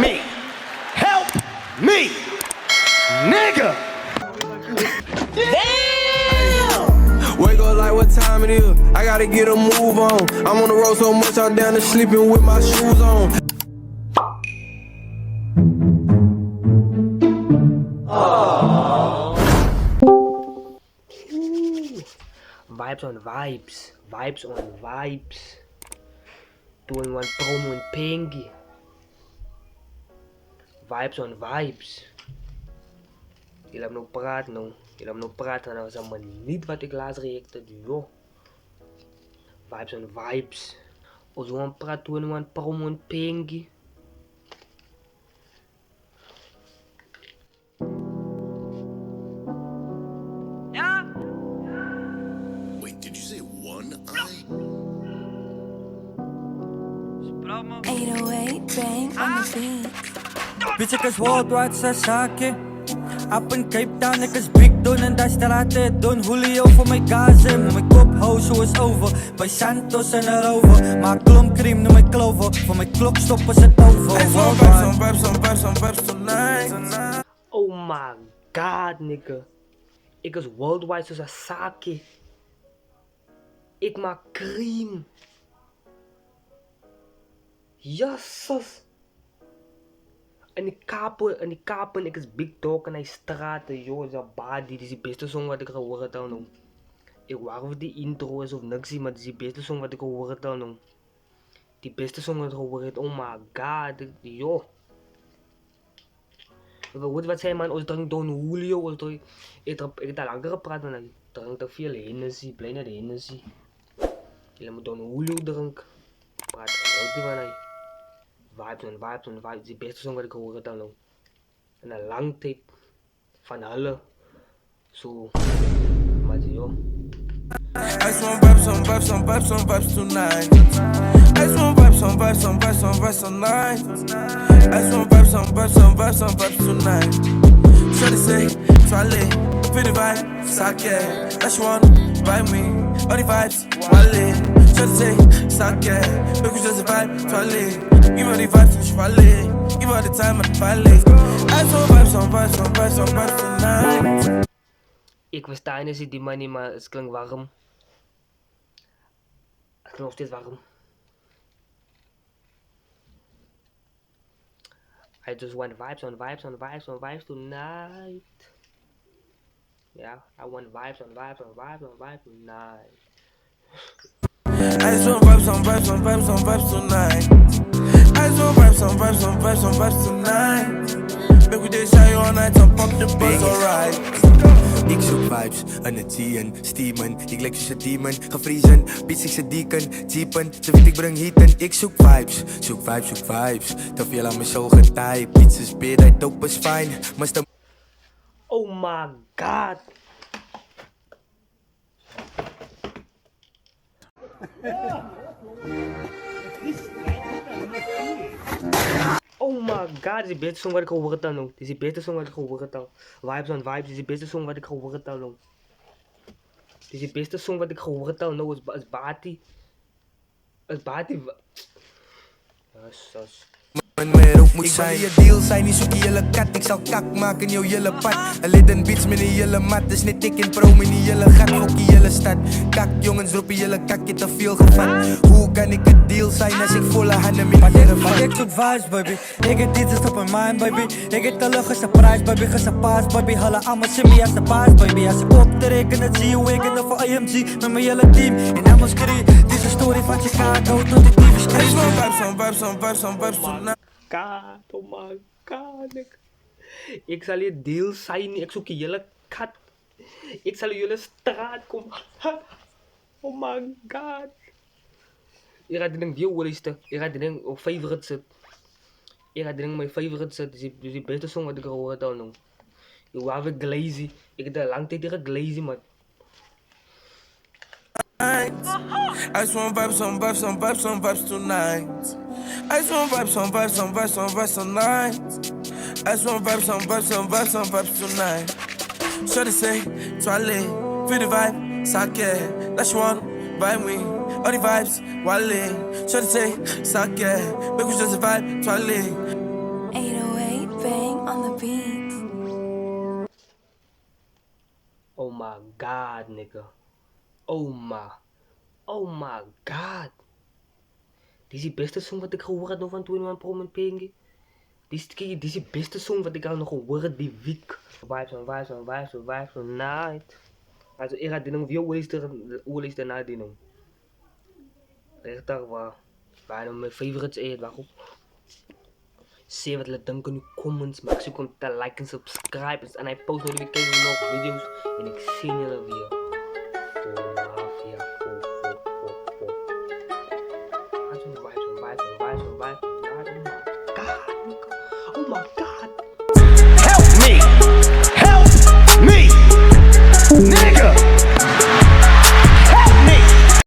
me. Help me, nigga. Wake up like what time it is. I gotta get a move on. I'm on the road so much I'm down to sleeping with my shoes on. Vibes on vibes. Vibes on vibes. Doing one promo in Pengi. Vibes on vibes. Je laat me nog praten nou. Je laat me nog praten en dat was allemaal niet wat ik laatst reacte. Joh. Vibes on vibes. Als we aan praten doen one promo in Pengi. Wait, did you say one eye? 808 bang on the beat. Bitch, ek is worldwide sa sake. Up in Cape Town, ek is big doen in die strate. Don Julio vir my gazem. My kop hou so is over. By Santos en a rover. Maar klomp cream noem my clover. Vir my klok stop is het over. Vibes tonight. Oh my god, nigga. Ik is worldwide soos 'n sake. Ik maak cream. Jezus. En die kapen, ik is big dog en hij straten, joh, is een body. Dit is die beste song wat ik gehoord heb al, nou. Ik wou of die intro is of niks, maar dit is die beste song wat ik gehoord heb al, nou. Die beste song wat ik gehoord heb, oh my god, joh. Wat zei man, als drink Don Julio, als drink... Ik heb daar langer gepraat en ik drink te veel Hennessy, blij naar de Hennessy. Je moet Don Julio drinken. Praat er ook van hij. Vibes on vibes, die beste song wat ik gehoord heb dan. En een lang tijd van hulle. Zo, maar joh. I just want vibes tonight. I just want vibes tonight. I just want vibes tonight. Shawty say, Twale, feel the vibe, sake. That she wanna buy me, all the vibes, Wale. Shawty say, sake, make we just vibe, Twale. Give her the vibes, Wale. Give her the time and Wale. I just want vibes tonight. Ik versta niet die money, maar het klinkt warm. Het klinkt nog steeds warm. I just want vibes tonight. Yeah, I want vibes tonight. I just want vibes tonight. I just want vibes tonight. Make we dey shine all night and pop the buzz, alright. Ik zoek vibes, energieën, steamen. Ik lijk soos 'n demon, gevriezen. Beats ik ze deacon, jeepen. Ze weet ik breng heaten. Ik zoek vibes. Te veel aan my soul getype. Beats is beter, hij dope is fine. Must Oh my god. Oh my god, dit is de beste song wat ik gehoord heb nou. Dit is de beste song wat ik gehoord heb. Vibes on vibes, dit is de beste song wat ik gehoord heb nou. Dit is de beste song wat ik gehoord heb nou. Is Bati. Is Bati. Jezus. Ik zal je deal zijn, niet zoek je hele kat. Ik zal kak maken in jouw hele pad. Een lid beats met een hele mat. Dus net ik in promo in die hele gat. Fok die hele stad. Kak jongens, roep je hele kak, je te veel gevat. Hoe kan ik het deal zijn als ik volle handen in de hele vat? Ik zoek vibes, baby. Ik heb dit is op mijn mind, baby. Ik heb te lucht, is een prijs, baby. Is een paas, baby. Halle allemaal simmy als een paas, baby. Als ik op te rekenen, zie je weken voor IMG. Met mijn hele team in Amos Creek. Dit is een story van Chicago tot die TV I just street. want vibes tonight. God, oh my god. Ik zal je deel zijn. Ik zoek je hele kat. Ik zal jullie straat komen. Oh my god. Je gaat denken, yo, wat is het? Je gaat denken, op favorite zit. Je gaat denken, mijn favorite zit. Dus die beste song wat ik gehoord heb nu. Je wou even glazy. Ik heb al lang tijd tegen glazy, man. I just want vibes tonight. I just want vibes tonight. I just want vibes tonight. Shawty say, Twale, feel the vibe, sake. That she wanna buy me, all the vibes, Wale. Shawty say, sake, make we just vibe, Twale. on the beat. Oh my god, nigga. Oh my god. Dit is die beste song wat ik gehoord heb nog van 21 Pro met Pengi. Dit is die beste song wat ik al nog gehoord heb die week. Vibes on night. Also ik ga die nog veel is daarna die nog. Rechtig waar nou mijn favorites is, waarop. Zeg wat jullie denken in de comments. Maak zoek om te liken en subscriben. En hij post notificaties nog video's. En ik zie jullie weer.